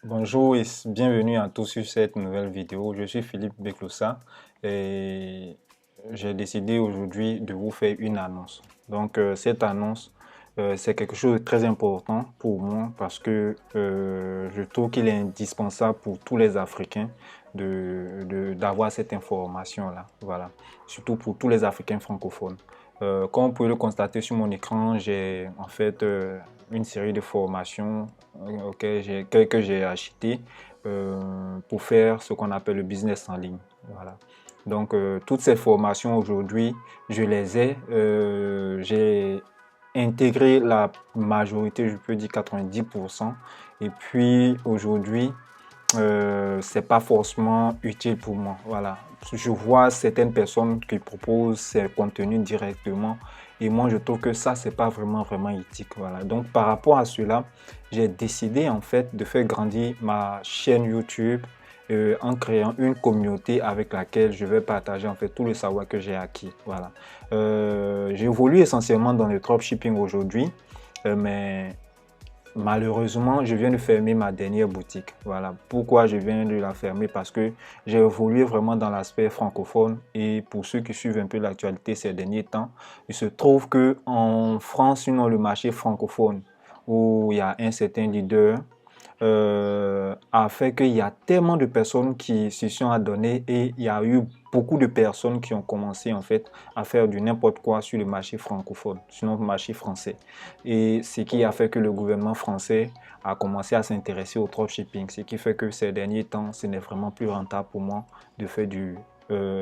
Bonjour et bienvenue à tous sur cette nouvelle vidéo. Je suis Philippe Bekloussa et j'ai décidé aujourd'hui de vous faire une annonce. Donc cette annonce, c'est quelque chose de très important pour moi parce que je trouve qu'il est indispensable pour tous les Africains d'avoir cette information-là. Voilà. Surtout pour tous les Africains francophones. Comme vous pouvez le constater sur mon écran, j'ai en fait une série de formations que j'ai acheté pour faire ce qu'on appelle le business en ligne. Voilà. Donc, toutes ces formations aujourd'hui, je les ai. J'ai intégré la majorité, je peux dire 90%. Et puis, aujourd'hui, c'est pas forcément utile pour moi. Voilà. Je vois certaines personnes qui proposent ces contenus directement et moi je trouve que ça c'est pas vraiment éthique. Voilà. Donc par rapport à cela, j'ai décidé en fait de faire grandir ma chaîne YouTube en créant une communauté avec laquelle je vais partager en fait tout le savoir que j'ai acquis. Voilà. J'évolue essentiellement dans le dropshipping aujourd'hui, mais malheureusement, je viens de fermer ma dernière boutique. Voilà. Pourquoi je viens de la fermer? Parce que j'ai évolué vraiment dans l'aspect francophone. Et pour ceux qui suivent un peu l'actualité ces derniers temps, il se trouve qu'en France, sinon le marché francophone, où il y a un certain leader, a fait qu'il y a tellement de personnes qui se sont adonnées et il y a eu beaucoup de personnes qui ont commencé en fait à faire du n'importe quoi sur le marché francophone, sur notre marché français. Et ce qui a fait que le gouvernement français a commencé à s'intéresser au dropshipping, ce qui fait que ces derniers temps, ce n'est vraiment plus rentable pour moi de faire du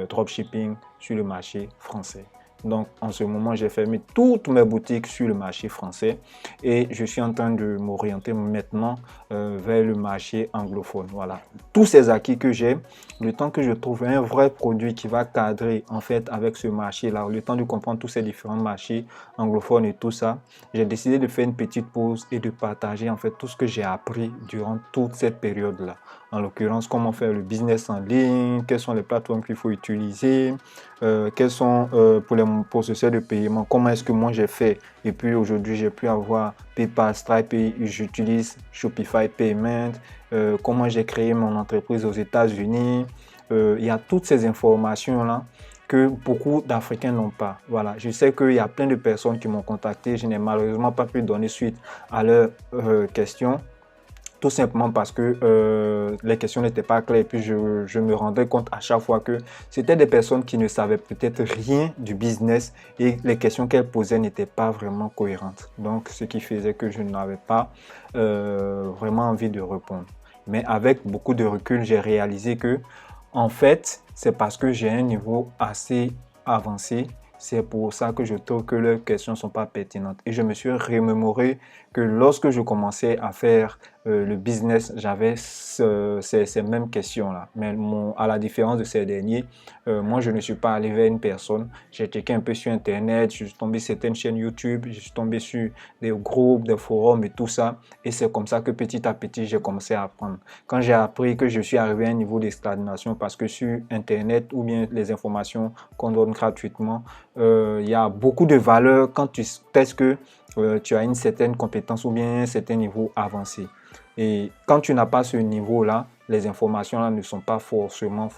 dropshipping sur le marché français. Donc, en ce moment, j'ai fermé toutes mes boutiques sur le marché français et je suis en train de m'orienter maintenant vers le marché anglophone. Voilà. Tous ces acquis que j'ai, le temps que je trouve un vrai produit qui va cadrer en fait avec ce marché-là, le temps de comprendre tous ces différents marchés anglophones et tout ça, j'ai décidé de faire une petite pause et de partager en fait tout ce que j'ai appris durant toute cette période-là. En l'occurrence, comment faire le business en ligne, quelles sont les plateformes qu'il faut utiliser, quels sont pour les processus de paiement, comment est-ce que moi j'ai fait. Et puis aujourd'hui, j'ai pu avoir PayPal, Stripe et j'utilise Shopify Payment, comment j'ai créé mon entreprise aux États-Unis. Il y a toutes ces informations-là que beaucoup d'Africains n'ont pas. Voilà. Je sais qu'il y a plein de personnes qui m'ont contacté. Je n'ai malheureusement pas pu donner suite à leurs questions. Tout simplement parce que les questions n'étaient pas claires et puis je me rendais compte à chaque fois que c'était des personnes qui ne savaient peut-être rien du business et les questions qu'elles posaient n'étaient pas vraiment cohérentes. Donc, ce qui faisait que je n'avais pas vraiment envie de répondre. Mais avec beaucoup de recul, j'ai réalisé que, en fait, c'est parce que j'ai un niveau assez avancé. C'est pour ça que je trouve que leurs questions ne sont pas pertinentes. Et je me suis remémoré que lorsque je commençais à faire le business, j'avais ces mêmes questions-là. Mais à la différence de ces derniers, moi, je ne suis pas allé vers une personne. J'ai checké un peu sur Internet, je suis tombé sur certaines chaînes YouTube, je suis tombé sur des groupes, des forums et tout ça. Et c'est comme ça que petit à petit, j'ai commencé à apprendre. Quand j'ai appris que je suis arrivé à un niveau de stagnation, parce que sur Internet ou bien les informations qu'on donne gratuitement, il y a beaucoup de valeur quand tu testes que tu as une certaine compétence ou bien un certain niveau avancé. Et quand tu n'as pas ce niveau-là, les informations-là ne sont pas forcément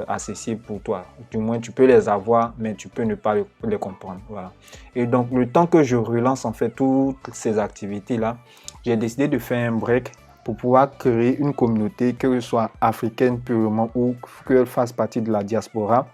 accessibles pour toi. Du moins, tu peux les avoir, mais tu peux ne pas les comprendre. Voilà. Et donc, le temps que je relance en fait toutes ces activités-là, j'ai décidé de faire un break pour pouvoir créer une communauté, qu'elle soit africaine purement ou qu'elle fasse partie de la diaspora.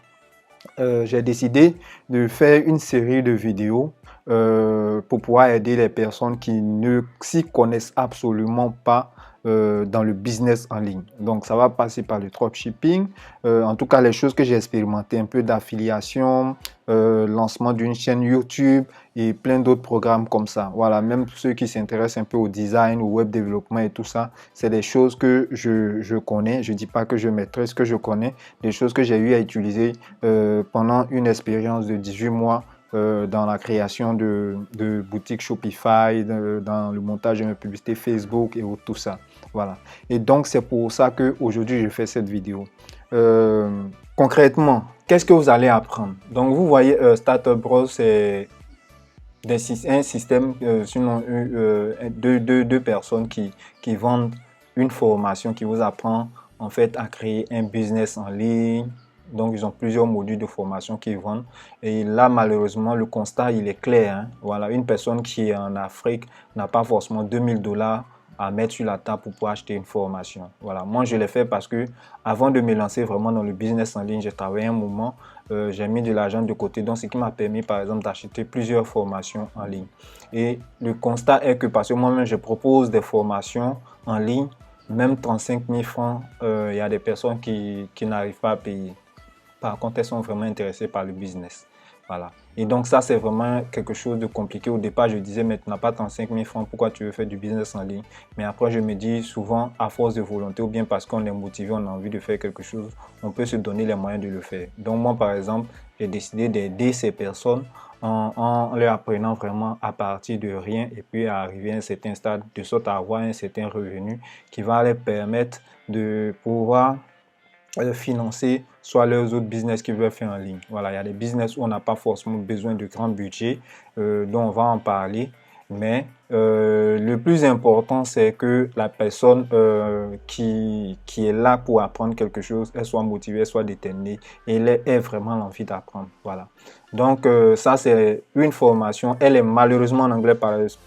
J'ai décidé de faire une série de vidéos pour pouvoir aider les personnes qui ne s'y connaissent absolument pas dans le business en ligne. Donc, ça va passer par le dropshipping. En tout cas, les choses que j'ai expérimentées, un peu d'affiliation, lancement d'une chaîne YouTube et plein d'autres programmes comme ça. Voilà, même ceux qui s'intéressent un peu au design, au web développement et tout ça, c'est des choses que je connais. Je ne dis pas que je maîtrise, que je connais, des choses que j'ai eu à utiliser pendant une expérience de 18 mois dans la création de boutiques Shopify, dans le montage de mes publicités Facebook et tout ça. Voilà. Et donc, c'est pour ça qu'aujourd'hui, je fais cette vidéo. Concrètement, qu'est-ce que vous allez apprendre? Donc, vous voyez, Startup Bros, c'est un système, sinon deux personnes qui vendent une formation qui vous apprend en fait à créer un business en ligne. Donc, ils ont plusieurs modules de formation qu'ils vendent. Et là, malheureusement, le constat, il est clair, hein. Voilà, une personne qui est en Afrique n'a pas forcément 2000 $ à mettre sur la table pour pouvoir acheter une formation. Voilà, moi, je l'ai fait parce que avant de me lancer vraiment dans le business en ligne, j'ai travaillé un moment, j'ai mis de l'argent de côté. Donc, ce qui m'a permis, par exemple, d'acheter plusieurs formations en ligne. Et le constat est que parce que moi-même, je propose des formations en ligne, même 35 000 francs, il y a des personnes qui n'arrivent pas à payer. Par contre, elles sont vraiment intéressées par le business. Voilà. Et donc, ça, c'est vraiment quelque chose de compliqué. Au départ, je disais, mais tu n'as pas 35 000 francs, pourquoi tu veux faire du business en ligne? Mais après, je me dis souvent, à force de volonté ou bien parce qu'on est motivé, on a envie de faire quelque chose, on peut se donner les moyens de le faire. Donc, moi, par exemple, j'ai décidé d'aider ces personnes en leur apprenant vraiment à partir de rien et puis à arriver à un certain stade, de sorte à avoir un certain revenu qui va leur permettre de pouvoir financer soit leurs autres business qu'ils veulent faire en ligne. Voilà, il y a des business où on n'a pas forcément besoin de grands budgets, dont on va en parler. Mais le plus important, c'est que la personne qui est là pour apprendre quelque chose, elle soit motivée, elle soit déterminée et elle ait vraiment l'envie d'apprendre. Voilà. Donc ça, c'est une formation. Elle est malheureusement en anglais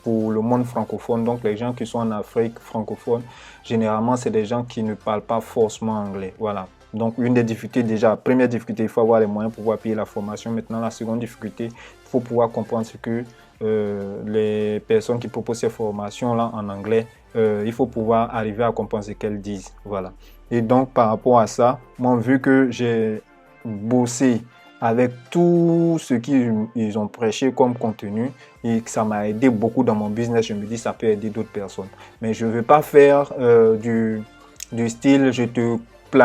pour le monde francophone. Donc les gens qui sont en Afrique francophone, généralement, c'est des gens qui ne parlent pas forcément anglais. Voilà. Donc, une des difficultés déjà, première difficulté, il faut avoir les moyens pour pouvoir payer la formation. Maintenant, la seconde difficulté, il faut pouvoir comprendre ce que les personnes qui proposent ces formations-là en anglais, il faut pouvoir arriver à comprendre ce qu'elles disent. Voilà. Et donc, par rapport à ça, moi, vu que j'ai bossé avec tout ce qu'ils ont prêché comme contenu et que ça m'a aidé beaucoup dans mon business, je me dis ça peut aider d'autres personnes. Mais je ne veux pas faire du style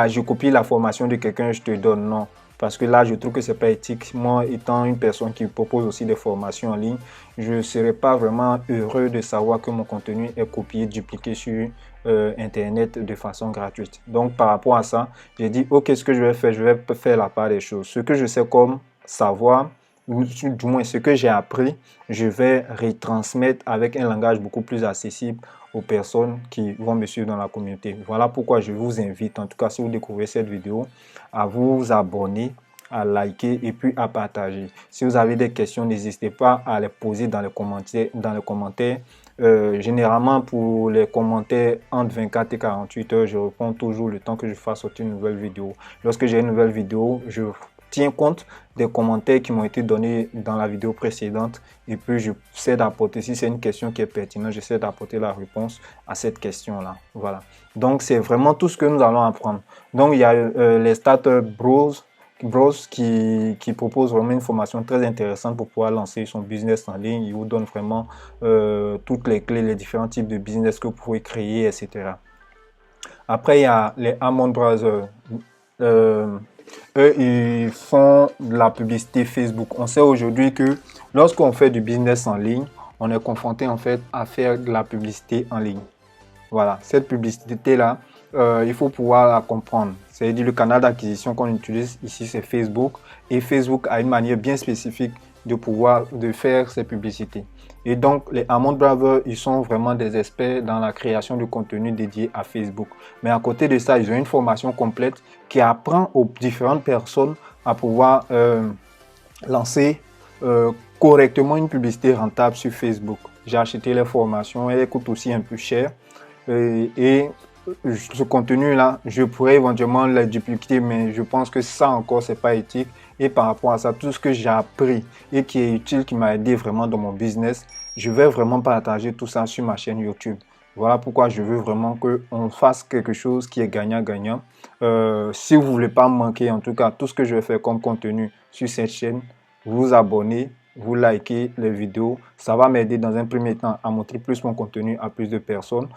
je copie la formation de quelqu'un, je te donne. Non. Parce que là, je trouve que ce n'est pas éthique. Moi, étant une personne qui propose aussi des formations en ligne, je ne serais pas vraiment heureux de savoir que mon contenu est copié, dupliqué sur Internet de façon gratuite. Donc, par rapport à ça, j'ai dit, OK, ce que je vais faire, je vais faire la part des choses. Ce que je sais comme savoir, ou du moins ce que j'ai appris, je vais retransmettre avec un langage beaucoup plus accessible aux personnes qui vont me suivre dans la communauté. Voilà pourquoi je vous invite, en tout cas si vous découvrez cette vidéo, à vous abonner, à liker et puis à partager. Si vous avez des questions, n'hésitez pas à les poser dans les commentaires. Généralement, pour les commentaires entre 24 et 48 heures, je réponds toujours le temps que je fasse sortir une nouvelle vidéo. Lorsque j'ai une nouvelle vidéo, je tiens compte des commentaires qui m'ont été donnés dans la vidéo précédente et puis j'essaie d'apporter, si c'est une question qui est pertinente, j'essaie d'apporter la réponse à cette question-là. Voilà. Donc, c'est vraiment tout ce que nous allons apprendre. Donc, il y a les Starter Bros qui propose vraiment une formation très intéressante pour pouvoir lancer son business en ligne. Il vous donne vraiment toutes les clés, les différents types de business que vous pouvez créer, etc. Après, il y a les Almond Brothers. Eux, ils font de la publicité Facebook. On sait aujourd'hui que lorsqu'on fait du business en ligne, on est confronté en fait à faire de la publicité en ligne. Voilà, cette publicité-là, il faut pouvoir la comprendre. C'est-à-dire le canal d'acquisition qu'on utilise ici, c'est Facebook. Et Facebook a une manière bien spécifique de faire ces publicités. Et donc, les Almond Brothers, ils sont vraiment des experts dans la création de contenu dédié à Facebook. Mais à côté de ça, ils ont une formation complète qui apprend aux différentes personnes à pouvoir lancer correctement une publicité rentable sur Facebook. J'ai acheté les formations, elles coûtent aussi un peu cher. Et ce contenu-là, je pourrais éventuellement le dupliquer, mais je pense que ça encore, c'est pas éthique. Et par rapport à ça, tout ce que j'ai appris et qui est utile, qui m'a aidé vraiment dans mon business, je vais vraiment partager tout ça sur ma chaîne YouTube. Voilà pourquoi je veux vraiment qu'on fasse quelque chose qui est gagnant-gagnant. Si vous ne voulez pas manquer, en tout cas, tout ce que je vais faire comme contenu sur cette chaîne, vous abonnez, vous likez les vidéos. Ça va m'aider dans un premier temps à montrer plus mon contenu à plus de personnes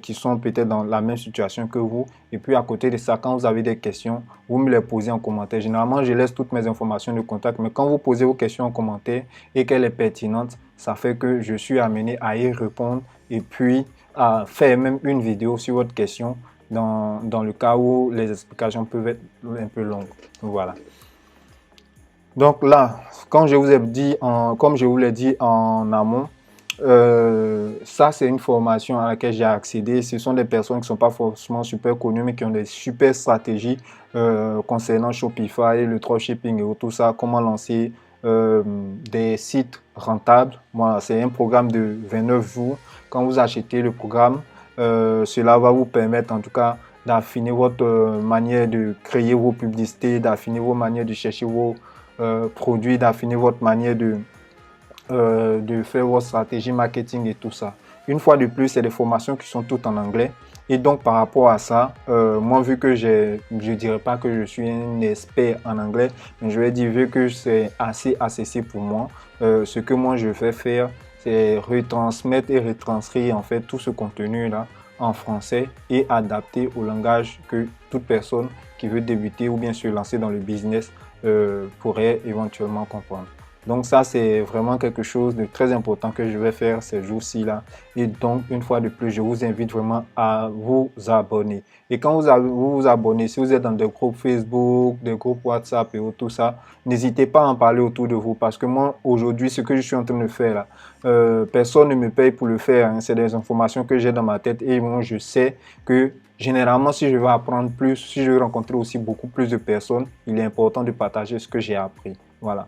qui sont peut-être dans la même situation que vous. Et puis à côté de ça, quand vous avez des questions, vous me les posez en commentaire. Généralement, je laisse toutes mes informations de contact, mais quand vous posez vos questions en commentaire et qu'elle est pertinente, ça fait que je suis amené à y répondre et puis à faire même une vidéo sur votre question dans le cas où les explications peuvent être un peu longues. Voilà. Donc là, comme je vous l'ai dit en amont, Ça, c'est une formation à laquelle j'ai accédé. Ce sont des personnes qui ne sont pas forcément super connues, mais qui ont des super stratégies concernant Shopify, le dropshipping et tout ça, comment lancer des sites rentables. Voilà, c'est un programme de 29 jours. Quand vous achetez le programme, cela va vous permettre en tout cas d'affiner votre manière de créer vos publicités, d'affiner vos manières de chercher vos produits, d'affiner votre manière de faire votre stratégie marketing et tout ça. Une fois de plus, c'est des formations qui sont toutes en anglais. Et donc, par rapport à ça, moi, vu que je ne dirais pas que je suis un expert en anglais, mais je vais dire, vu que c'est assez accessible pour moi, ce que moi, je vais faire, c'est retransmettre et retranscrire en fait tout ce contenu-là en français et adapté au langage que toute personne qui veut débuter ou bien se lancer dans le business pourrait éventuellement comprendre. Donc ça, c'est vraiment quelque chose de très important que je vais faire ces jours-ci là. Et donc, une fois de plus, je vous invite vraiment à vous abonner. Et quand vous vous abonnez, si vous êtes dans des groupes Facebook, des groupes WhatsApp et tout ça, n'hésitez pas à en parler autour de vous. Parce que moi, aujourd'hui, ce que je suis en train de faire là, personne ne me paye pour le faire, hein. C'est des informations que j'ai dans ma tête et moi, je sais que généralement, si je veux apprendre plus, si je veux rencontrer aussi beaucoup plus de personnes, il est important de partager ce que j'ai appris. Voilà.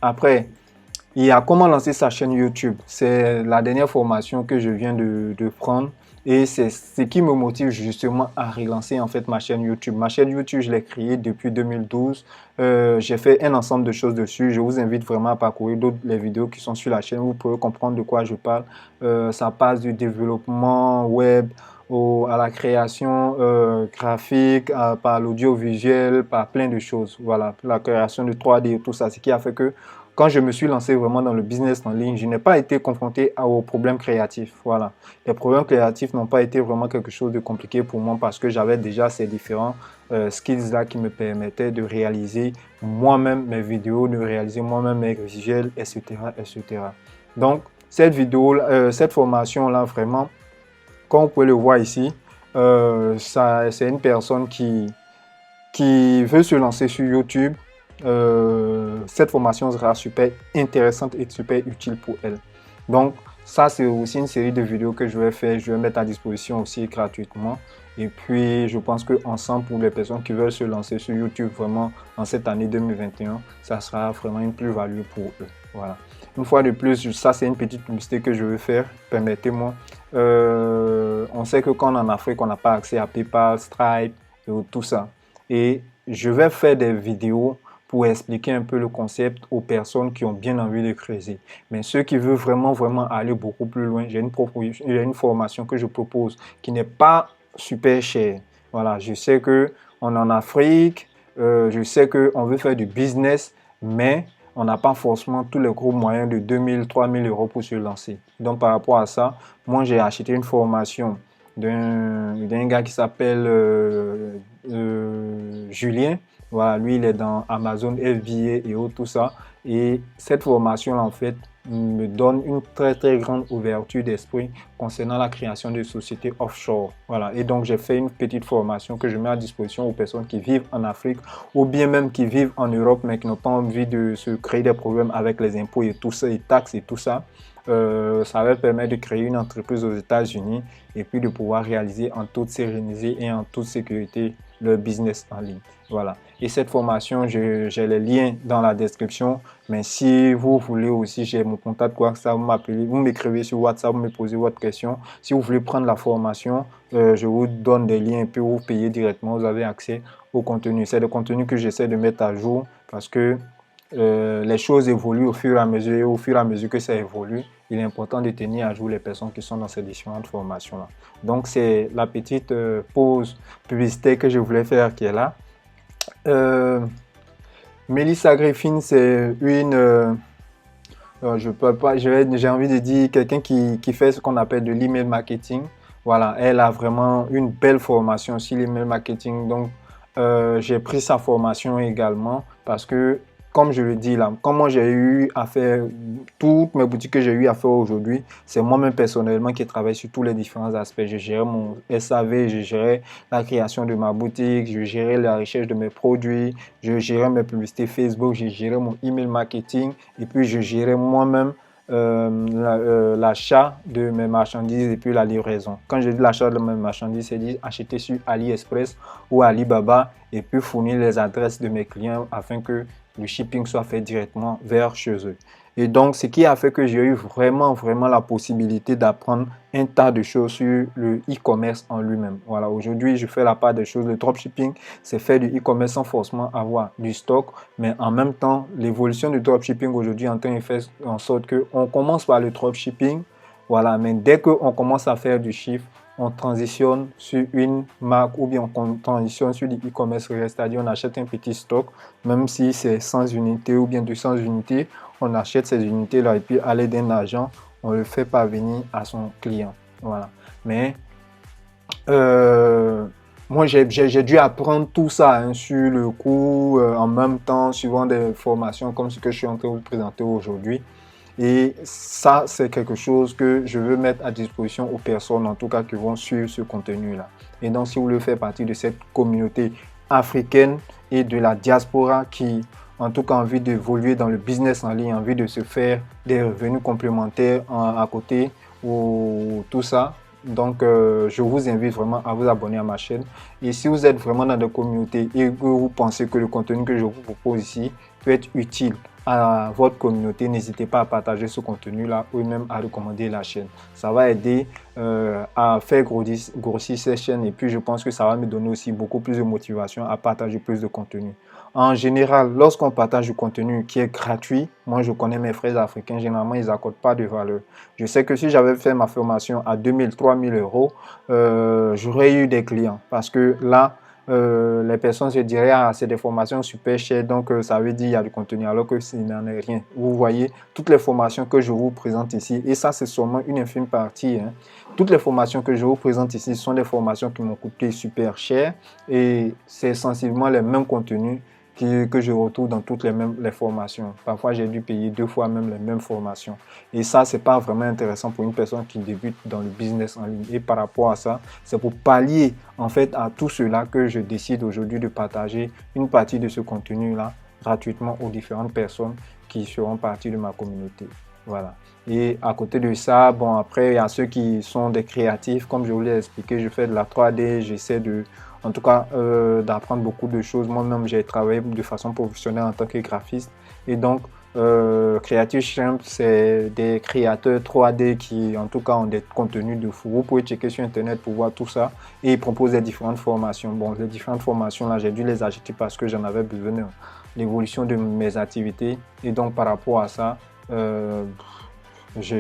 Après, il y a comment lancer sa chaîne YouTube. C'est la dernière formation que je viens de prendre et c'est ce qui me motive justement à relancer en fait ma chaîne YouTube. Ma chaîne YouTube, je l'ai créée depuis 2012. J'ai fait un ensemble de choses dessus. Je vous invite vraiment à parcourir d'autres les vidéos qui sont sur la chaîne. Vous pouvez comprendre de quoi je parle. Ça passe du développement web à la création graphique, par l'audiovisuel, par plein de choses. Voilà, la création de 3D et tout ça. Ce qui a fait que quand je me suis lancé vraiment dans le business en ligne, je n'ai pas été confronté aux problèmes créatifs. Voilà. Les problèmes créatifs n'ont pas été vraiment quelque chose de compliqué pour moi parce que j'avais déjà ces différents skills-là qui me permettaient de réaliser moi-même mes vidéos, de réaliser moi-même mes visuels, etc., etc. Donc, cette vidéo, cette formation-là, vraiment, comme vous pouvez le voir ici, c'est une personne qui veut se lancer sur YouTube. Cette formation sera super intéressante et super utile pour elle. Donc, ça, c'est aussi une série de vidéos que je vais faire. Je vais mettre à disposition aussi gratuitement. Et puis, je pense qu'ensemble, pour les personnes qui veulent se lancer sur YouTube vraiment en cette année 2021, ça sera vraiment une plus-value pour eux. Voilà. Une fois de plus, ça, c'est une petite publicité que je veux faire. Permettez-moi. On sait que quand on est en Afrique, on n'a pas accès à PayPal, Stripe et tout ça. Et je vais faire des vidéos pour expliquer un peu le concept aux personnes qui ont bien envie de creuser. Mais ceux qui veulent vraiment, vraiment aller beaucoup plus loin, j'ai une formation que je propose qui n'est pas super chère. Voilà, je sais qu'on est en Afrique, je sais qu'on veut faire du business, mais on n'a pas forcément tous les gros moyens de 2000, 3000 euros pour se lancer. Donc, par rapport à ça, moi, j'ai acheté une formation d'un gars qui s'appelle Julien. Voilà, lui, il est dans Amazon FBA et tout ça. Et cette formation-là, en fait, me donne une très, très grande ouverture d'esprit concernant la création de sociétés offshore. Voilà. Et donc, j'ai fait une petite formation que je mets à disposition aux personnes qui vivent en Afrique ou bien même qui vivent en Europe, mais qui n'ont pas envie de se créer des problèmes avec les impôts et tout ça, les taxes et tout ça. Ça va permettre de créer une entreprise aux États-Unis et puis de pouvoir réaliser en toute sérénité et en toute sécurité leur business en ligne. Voilà. Et cette formation, j'ai les liens dans la description. Mais si vous voulez aussi, j'ai mon contact WhatsApp, vous m'appelez, vous m'écrivez sur WhatsApp, vous me posez votre question. Si vous voulez prendre la formation, je vous donne des liens et puis vous payez directement. Vous avez accès au contenu. C'est le contenu que j'essaie de mettre à jour parce que les choses évoluent au fur et à mesure et au fur et à mesure que ça évolue, il est important de tenir à jour les personnes qui sont dans ces différentes formations-là. Donc, c'est la petite pause publicitaire que je voulais faire qui est là. Melissa Griffin, c'est une, je peux pas, j'ai envie de dire quelqu'un qui fait ce qu'on appelle de l'email marketing. Voilà, elle a vraiment une belle formation sur l'email marketing. Donc, j'ai pris sa formation également parce que, comme je le dis là, comme moi j'ai eu à faire toutes mes boutiques que j'ai eu à faire aujourd'hui, c'est moi-même personnellement qui travaille sur tous les différents aspects. Je gère mon SAV, je gérais la création de ma boutique, je gérais la recherche de mes produits, je gérais mes publicités Facebook, je gérais mon email marketing et puis je gérais moi-même l'achat de mes marchandises et puis la livraison. Quand je dis l'achat de mes marchandises, c'est dire acheter sur AliExpress ou Alibaba et puis fournir les adresses de mes clients afin que le shipping soit fait directement vers chez eux. Et donc, ce qui a fait que j'ai eu vraiment la possibilité d'apprendre un tas de choses sur le e-commerce en lui-même. Voilà, aujourd'hui, je fais la part des choses. Le dropshipping, c'est faire du e-commerce sans forcément avoir du stock, mais en même temps, l'évolution du dropshipping aujourd'hui est en train de faire en sorte qu'on commence par le dropshipping, voilà, mais dès qu'on commence à faire du chiffre, on transitionne sur une marque ou bien on transitionne sur du e-commerce, c'est-à-dire on achète un petit stock, même si c'est 100 unités ou bien 200 unités, on achète ces unités-là et puis à l'aide d'un agent, on le fait parvenir à son client. Voilà. Mais moi, j'ai dû apprendre tout ça hein, sur le coup, en même temps, suivant des formations comme ce que je suis en train de vous présenter aujourd'hui. Et ça, c'est quelque chose que je veux mettre à disposition aux personnes, en tout cas, qui vont suivre ce contenu-là. Et donc, si vous voulez faire partie de cette communauté africaine et de la diaspora qui, en tout cas, a envie d'évoluer dans le business en ligne, envie de se faire des revenus complémentaires à côté ou tout ça, donc, je vous invite vraiment à vous abonner à ma chaîne. Et si vous êtes vraiment dans la communauté et que vous pensez que le contenu que je vous propose ici peut être utile à votre communauté, n'hésitez pas à partager ce contenu-là ou même à recommander la chaîne. Ça va aider à faire grossir cette chaîne et puis je pense que ça va me donner aussi beaucoup plus de motivation à partager plus de contenu. En général, lorsqu'on partage du contenu qui est gratuit, moi je connais mes frères africains, généralement ils n'accordent pas de valeur. Je sais que si j'avais fait ma formation à 2000, 3000 euros, j'aurais eu des clients parce que là, les personnes se diraient ah c'est des formations super chères donc ça veut dire il y a du contenu alors que ce n'en est rien. Vous voyez toutes les formations que je vous présente ici et ça c'est seulement une infime partie hein. Toutes les formations que je vous présente ici sont des formations qui m'ont coûté super cher et c'est sensiblement les mêmes contenus que je retrouve dans toutes les formations. Parfois, j'ai dû payer 2 fois même les mêmes formations. Et ça, c'est pas vraiment intéressant pour une personne qui débute dans le business en ligne. Et par rapport à ça, c'est pour pallier en fait à tout cela que je décide aujourd'hui de partager une partie de ce contenu-là gratuitement aux différentes personnes qui seront partie de ma communauté. Voilà. Et à côté de ça, bon, après, il y a ceux qui sont des créatifs. Comme je vous l'ai expliqué, je fais de la 3D, j'essaie de, en tout cas, d'apprendre beaucoup de choses. Moi-même, j'ai travaillé de façon professionnelle en tant que graphiste. Et donc, Creative Champ, c'est des créateurs 3D qui, en tout cas, ont des contenus de fou. Vous pouvez checker sur Internet pour voir tout ça. Et ils proposent des différentes formations. Bon, les différentes formations, là, j'ai dû les acheter parce que j'en avais besoin de l'évolution de mes activités. Et donc, par rapport à ça, je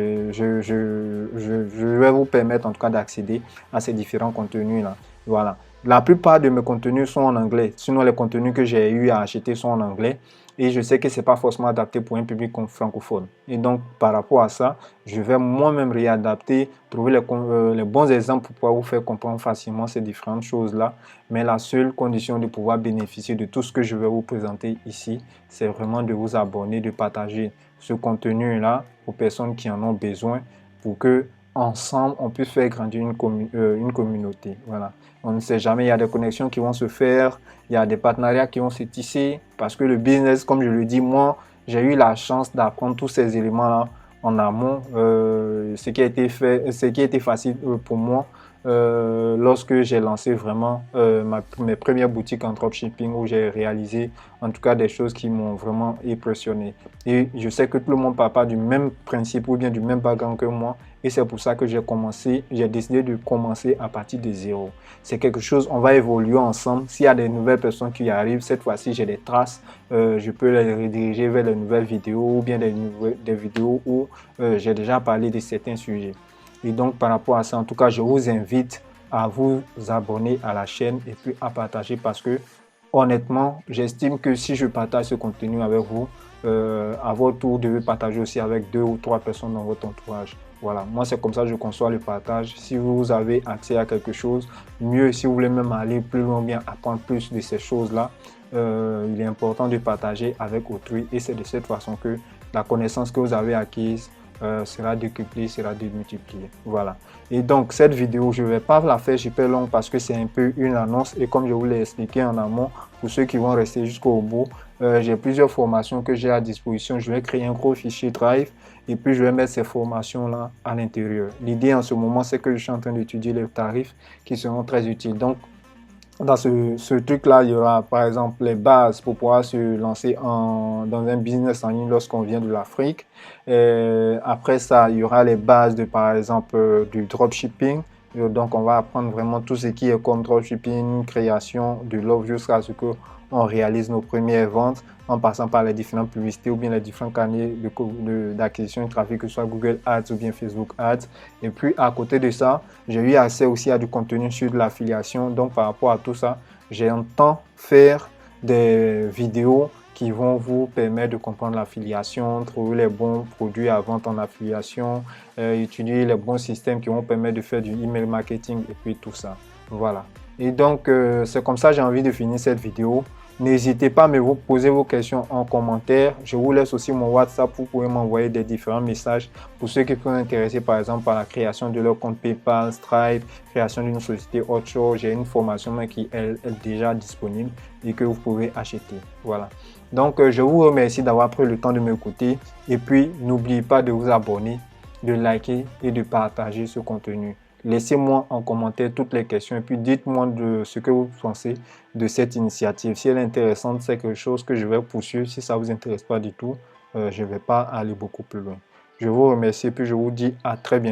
vais vous permettre en tout cas d'accéder à ces différents contenus-là. Voilà. La plupart de mes contenus sont en anglais. Sinon, les contenus que j'ai eu à acheter sont en anglais. Et je sais que ce n'est pas forcément adapté pour un public francophone. Et donc, par rapport à ça, je vais moi-même réadapter, trouver les bons exemples pour pouvoir vous faire comprendre facilement ces différentes choses-là. Mais la seule condition de pouvoir bénéficier de tout ce que je vais vous présenter ici, c'est vraiment de vous abonner, de partager ce contenu-là aux personnes qui en ont besoin pour que ensemble on puisse faire grandir une communauté. Voilà. On ne sait jamais, il y a des connexions qui vont se faire, il y a des partenariats qui vont se tisser parce que le business, comme je le dis, moi, j'ai eu la chance d'apprendre tous ces éléments-là en amont. Ce qui a été facile pour moi lorsque j'ai lancé vraiment mes premières boutiques en dropshipping où j'ai réalisé en tout cas des choses qui m'ont vraiment impressionné. Et je sais que tout le monde ne part pas du même principe ou bien du même background que moi. Et c'est pour ça que j'ai décidé de commencer à partir de zéro. C'est quelque chose, on va évoluer ensemble. S'il y a des nouvelles personnes qui arrivent, cette fois-ci, j'ai des traces. Je peux les rediriger vers les nouvelles vidéos ou bien des vidéos où j'ai déjà parlé de certains sujets. Et donc, par rapport à ça, en tout cas, je vous invite à vous abonner à la chaîne et puis à partager parce que, honnêtement, j'estime que si je partage ce contenu avec vous, à votre tour, vous devez partager aussi avec 2 ou 3 personnes dans votre entourage. Voilà, moi c'est comme ça que je conçois le partage. Si vous avez accès à quelque chose, mieux si vous voulez même aller plus loin, bien apprendre plus de ces choses-là, il est important de partager avec autrui et c'est de cette façon que la connaissance que vous avez acquise sera décuplée, sera démultipliée. Voilà. Et donc cette vidéo, je ne vais pas la faire super longue parce que c'est un peu une annonce et comme je vous l'ai expliqué en amont, pour ceux qui vont rester jusqu'au bout, j'ai plusieurs formations que j'ai à disposition. Je vais créer un gros fichier Drive et puis je vais mettre ces formations-là à l'intérieur. L'idée en ce moment, c'est que je suis en train d'étudier les tarifs qui seront très utiles. Donc, dans ce truc-là, il y aura par exemple les bases pour pouvoir se lancer dans un business en ligne lorsqu'on vient de l'Afrique. Après ça, il y aura les bases de par exemple du dropshipping. Donc, on va apprendre vraiment tout ce qui est comme dropshipping, création de l'offre jusqu'à ce qu'on réalise nos premières ventes en passant par les différentes publicités ou bien les différents canaux d'acquisition de trafic, que ce soit Google Ads ou bien Facebook Ads. Et puis, à côté de ça, j'ai eu accès aussi à du contenu sur de l'affiliation. Donc, par rapport à tout ça, j'entends faire des vidéos qui vont vous permettre de comprendre l'affiliation, trouver les bons produits à vendre en affiliation, utiliser les bons systèmes qui vont permettre de faire du email marketing et puis tout ça. Voilà. Et donc, c'est comme ça que j'ai envie de finir cette vidéo. N'hésitez pas à me poser vos questions en commentaire. Je vous laisse aussi mon WhatsApp. Vous pouvez m'envoyer des différents messages pour ceux qui sont intéressés par exemple par la création de leur compte PayPal, Stripe, création d'une société autre chose. J'ai une formation qui est déjà disponible et que vous pouvez acheter. Voilà. Donc, je vous remercie d'avoir pris le temps de m'écouter. Et puis, n'oubliez pas de vous abonner, de liker et de partager ce contenu. Laissez-moi en commentaire toutes les questions et puis dites-moi de ce que vous pensez de cette initiative. Si elle est intéressante, c'est quelque chose que je vais poursuivre. Si ça ne vous intéresse pas du tout, je ne vais pas aller beaucoup plus loin. Je vous remercie et puis je vous dis à très bientôt.